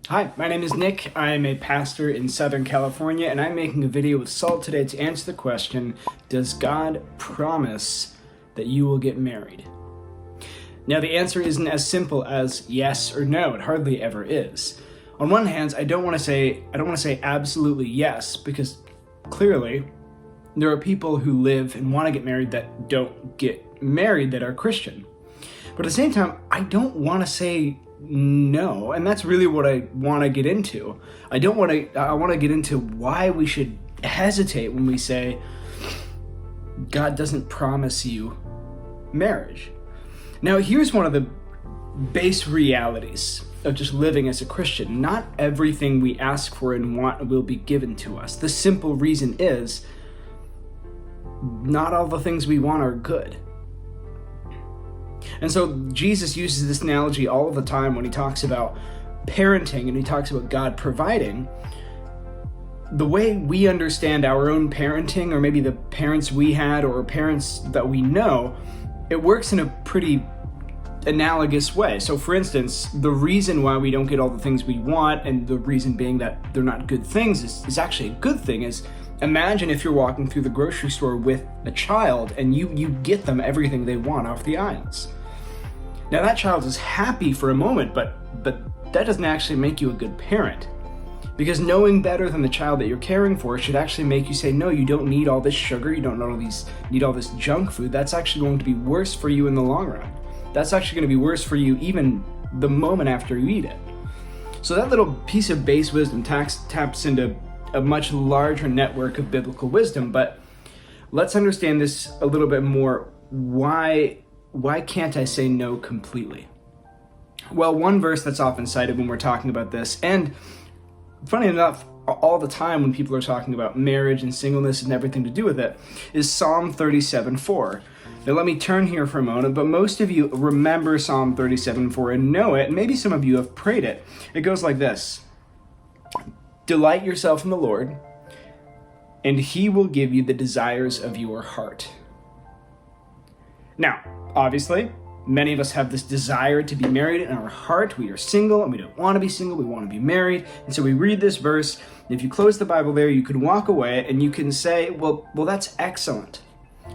Hi, my name is Nick. I am a pastor in Southern California, and I'm making a video with Salt today to answer the question, does God promise that you will get married? Now, the answer isn't as simple as yes or no. It hardly ever is. On one hand, I don't want to say absolutely yes, because clearly there are people who live and want to get married that don't get married that are Christian. But at the same time, I don't want to say no, and that's really what I want to get into. I want to get into why we should hesitate when we say God doesn't promise you marriage. Now, here's one of the base realities of just living as a Christian. Not everything we ask for and want will be given to us. The simple reason is not all the things we want are good. And so Jesus uses this analogy all of the time when he talks about parenting and he talks about God providing. The way we understand our own parenting, or maybe the parents we had or parents that we know, it works in a pretty analogous way. So for instance, the reason why we don't get all the things we want, and the reason being that they're not good things, is actually a good thing. Is imagine if you're walking through the grocery store with a child and you get them everything they want off the aisles. Now that child is happy for a moment, but that doesn't actually make you a good parent. Because knowing better than the child that you're caring for should actually make you say, no, you don't need all this sugar, you don't need all this junk food. That's actually going to be worse for you in the long run. That's actually going to be worse for you even the moment after you eat it. So that little piece of base wisdom taps into a much larger network of biblical wisdom, but let's understand this a little bit more. Why can't I say no completely? Well, one verse that's often cited when we're talking about this, and funny enough, all the time when people are talking about marriage and singleness and everything to do with it, is Psalm 37:4. Now let me turn here for a moment, but most of you remember Psalm 37:4 and know it, and maybe some of you have prayed it. It goes like this: delight yourself in the Lord, and he will give you the desires of your heart. Now, obviously, many of us have this desire to be married in our heart. We are single and we don't want to be single, we want to be married. And so we read this verse, and if you close the Bible there, you can walk away and you can say, well, that's excellent.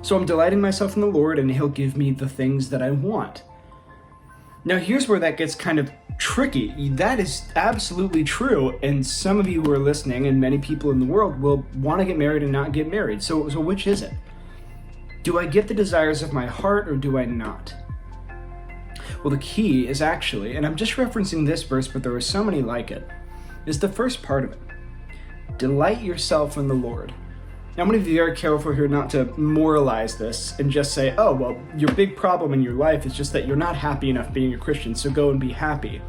So I'm delighting myself in the Lord and he'll give me the things that I want. Now here's where that gets kind of tricky. That is absolutely true, and some of you who are listening and many people in the world will want to get married and not get married. So which is it? Do I get the desires of my heart or do I not? Well, the key is actually, and I'm just referencing this verse, but there are so many like it, is the first part of it. Delight yourself in the Lord. Now, I'm going to be very careful here not to moralize this and just say, oh, well, your big problem in your life is just that you're not happy enough being a Christian, so go and be happy.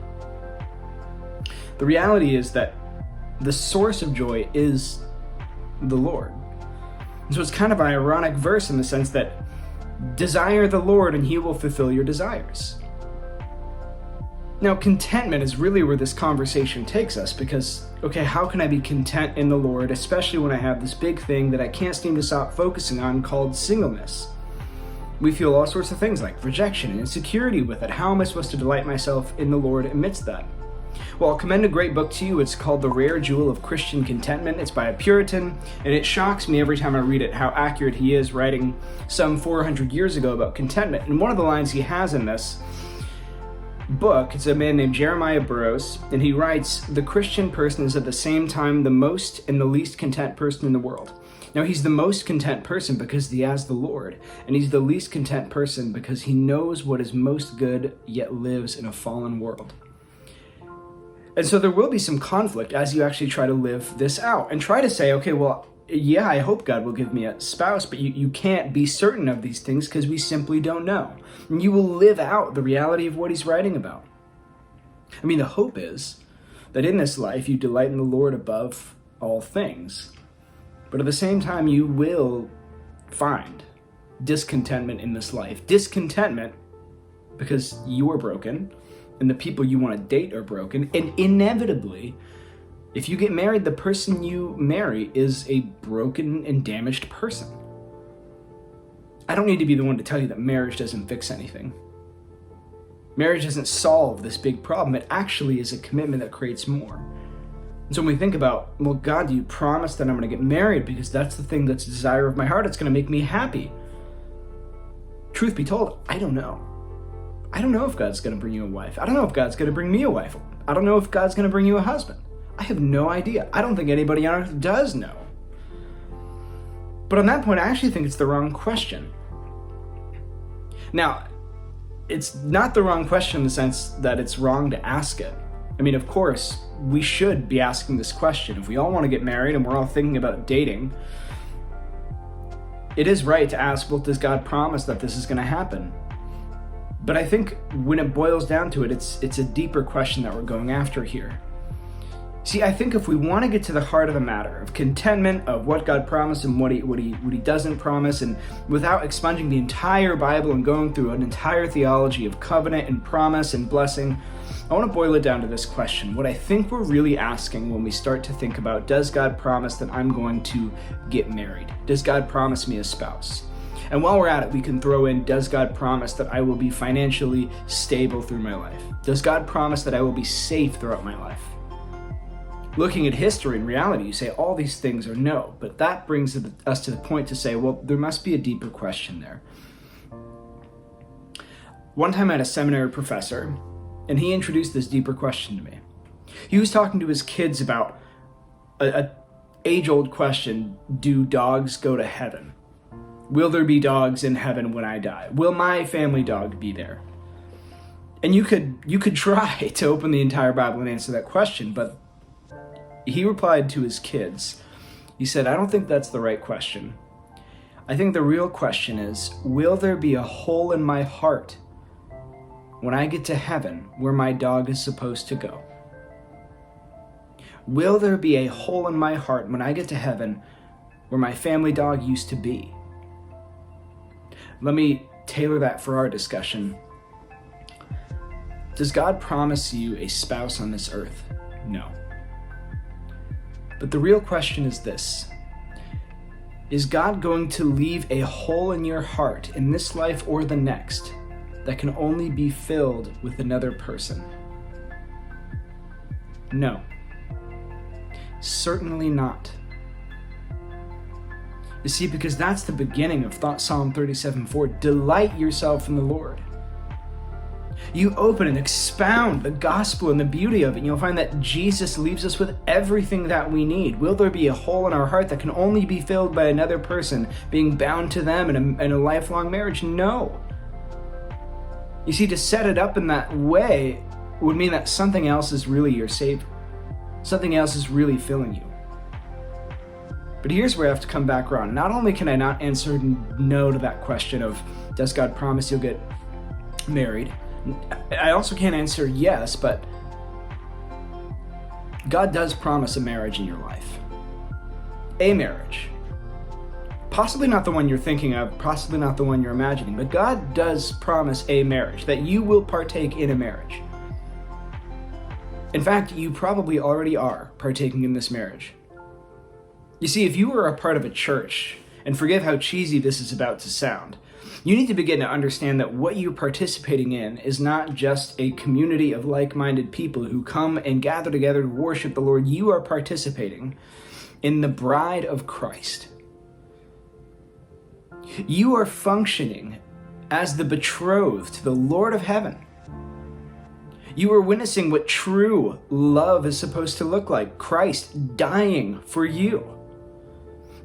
The reality is that the source of joy is the Lord. And so it's kind of an ironic verse in the sense that desire the Lord and he will fulfill your desires. Now, contentment is really where this conversation takes us, because, okay, how can I be content in the Lord, especially when I have this big thing that I can't seem to stop focusing on called singleness? We feel all sorts of things like rejection and insecurity with it. How am I supposed to delight myself in the Lord amidst that? Well, I'll commend a great book to you. It's called The Rare Jewel of Christian Contentment. It's by a Puritan, and it shocks me every time I read it how accurate he is, writing some 400 years ago about contentment. And one of the lines he has in this book, it's a man named Jeremiah Burroughs, and he writes, the Christian person is at the same time the most and the least content person in the world. Now, he's the most content person because he has the Lord, and he's the least content person because he knows what is most good, yet lives in a fallen world. And so there will be some conflict as you actually try to live this out and try to say, okay, well, yeah, I hope God will give me a spouse, but you can't be certain of these things because we simply don't know. And you will live out the reality of what he's writing about. I mean, the hope is that in this life you delight in the Lord above all things. But at the same time, you will find discontentment in this life. Discontentment because you are broken and the people you want to date are broken. And inevitably, if you get married, the person you marry is a broken and damaged person. I don't need to be the one to tell you that marriage doesn't fix anything. Marriage doesn't solve this big problem. It actually is a commitment that creates more. And so when we think about, well, God, do you promise that I'm going to get married because that's the thing that's the desire of my heart? It's going to make me happy. Truth be told, I don't know. I don't know if God's going to bring you a wife. I don't know if God's going to bring me a wife. I don't know if God's going to bring you a husband. I have no idea. I don't think anybody on earth does know. But on that point, I actually think it's the wrong question. Now, it's not the wrong question in the sense that it's wrong to ask it. I mean, of course, we should be asking this question. If we all want to get married and we're all thinking about dating, it is right to ask, well, does God promise that this is going to happen? But I think when it boils down to it, it's a deeper question that we're going after here. See, I think if we want to get to the heart of the matter, of contentment, of what God promised and what he doesn't promise, and without expunging the entire Bible and going through an entire theology of covenant and promise and blessing, I want to boil it down to this question. What I think we're really asking when we start to think about, does God promise that I'm going to get married? Does God promise me a spouse? And while we're at it, we can throw in, does God promise that I will be financially stable through my life? Does God promise that I will be safe throughout my life? Looking at history and reality, you say all these things are no, but that brings us to the point to say, well, there must be a deeper question there. One time I had a seminary professor, and he introduced this deeper question to me. He was talking to his kids about a age-old question, do dogs go to heaven? Will there be dogs in heaven when I die? Will my family dog be there? And you could try to open the entire Bible and answer that question, but he replied to his kids. He said, I don't think that's the right question. I think the real question is, will there be a hole in my heart when I get to heaven where my dog is supposed to go? Will there be a hole in my heart when I get to heaven where my family dog used to be? Let me tailor that for our discussion. Does God promise you a spouse on this earth? No. But the real question is this. Is God going to leave a hole in your heart in this life or the next that can only be filled with another person? No. Certainly not. You see, because that's the beginning of Psalm 37:4. Delight yourself in the Lord. You open and expound the gospel and the beauty of it, and you'll find that Jesus leaves us with everything that we need. Will there be a hole in our heart that can only be filled by another person being bound to them in a lifelong marriage? No. You see, to set it up in that way would mean that something else is really your savior. Something else is really filling you. But here's where I have to come back around. Not only can I not answer no to that question of, does God promise you'll get married? I also can't answer yes, but God does promise a marriage in your life. A marriage. Possibly not the one you're thinking of, possibly not the one you're imagining, but God does promise a marriage, that you will partake in a marriage. In fact, you probably already are partaking in this marriage. You see, if you were a part of a church, and forgive how cheesy this is about to sound, you need to begin to understand that what you're participating in is not just a community of like-minded people who come and gather together to worship the Lord. You are participating in the bride of Christ. You are functioning as the betrothed to the Lord of heaven. You are witnessing what true love is supposed to look like. Christ dying for you.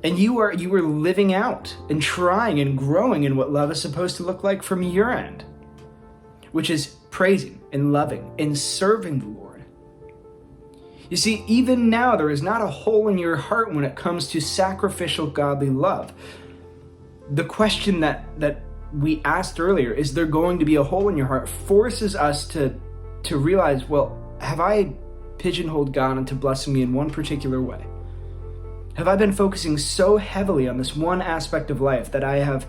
And you are living out and trying and growing in what love is supposed to look like from your end, which is praising and loving and serving the Lord. You see, even now there is not a hole in your heart when it comes to sacrificial godly love. The question that we asked earlier, is there going to be a hole in your heart, forces us to realize, well, have I pigeonholed God into blessing me in one particular way? Have I been focusing so heavily on this one aspect of life that I have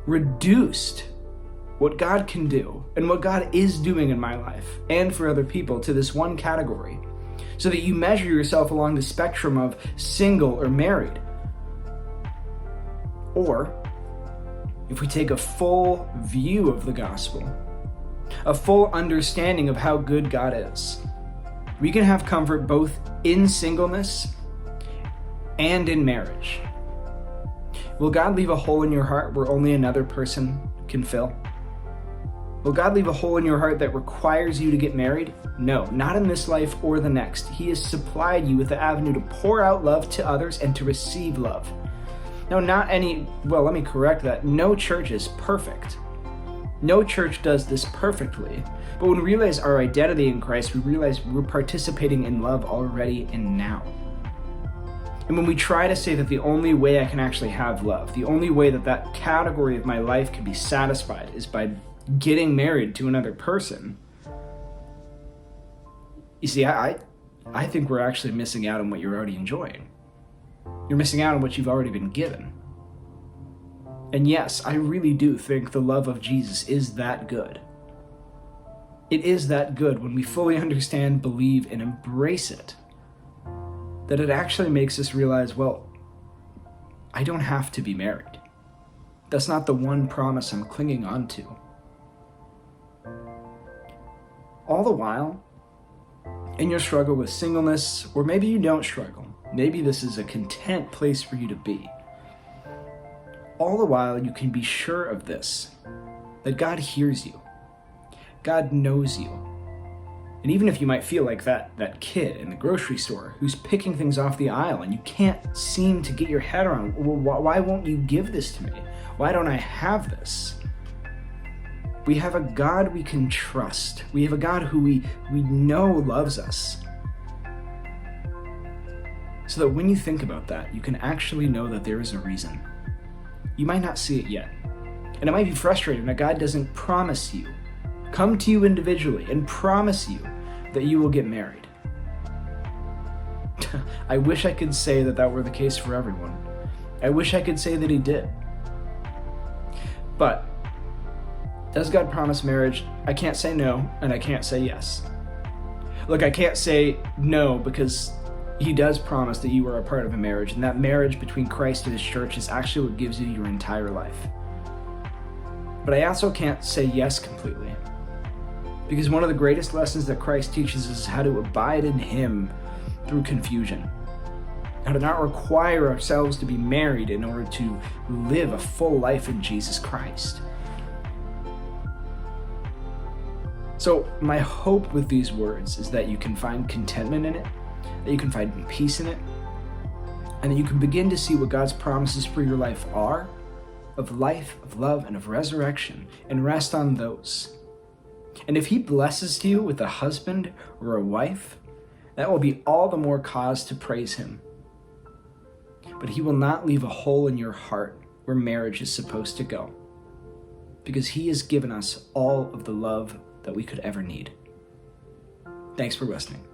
reduced what God can do and what God is doing in my life and for other people to this one category, so that you measure yourself along the spectrum of single or married? Or, if we take a full view of the gospel, a full understanding of how good God is. We can have comfort both in singleness and in marriage. Will God leave a hole in your heart where only another person can fill? Will God leave a hole in your heart that requires you to get married? No, not in this life or the next. He has supplied you with the avenue to pour out love to others and to receive love. Now, let me correct that. No church is perfect. No church does this perfectly. But when we realize our identity in Christ, we realize we're participating in love already and now. And when we try to say that the only way I can actually have love, the only way that that category of my life can be satisfied is by getting married to another person, you see, I think we're actually missing out on what you're already enjoying. You're missing out on what you've already been given. And yes, I really do think the love of Jesus is that good. It is that good when we fully understand, believe, and embrace it, that it actually makes us realize, well, I don't have to be married. That's not the one promise I'm clinging on to. All the while, in your struggle with singleness, or maybe you don't struggle, maybe this is a content place for you to be. All the while, you can be sure of this, that God hears you. God knows you. And even if you might feel like that kid in the grocery store who's picking things off the aisle and you can't seem to get your head around, well, why won't you give this to me? Why don't I have this? We have a God we can trust. We have a God who we know loves us. So that when you think about that, you can actually know that there is a reason. You might not see it yet. And it might be frustrating that God doesn't promise you, come to you individually and promise you that you will get married. I wish I could say that were the case for everyone. I wish I could say that he did. But does God promise marriage? I can't say no, and I can't say yes. Look, I can't say no because he does promise that you are a part of a marriage, and that marriage between Christ and his church is actually what gives you your entire life. But I also can't say yes completely, because one of the greatest lessons that Christ teaches us is how to abide in him through confusion. How to not require ourselves to be married in order to live a full life in Jesus Christ. So my hope with these words is that you can find contentment in it, that you can find peace in it, and that you can begin to see what God's promises for your life are, of life, of love, and of resurrection, and rest on those. And if he blesses you with a husband or a wife, that will be all the more cause to praise him. But he will not leave a hole in your heart where marriage is supposed to go, because he has given us all of the love that we could ever need. Thanks for listening.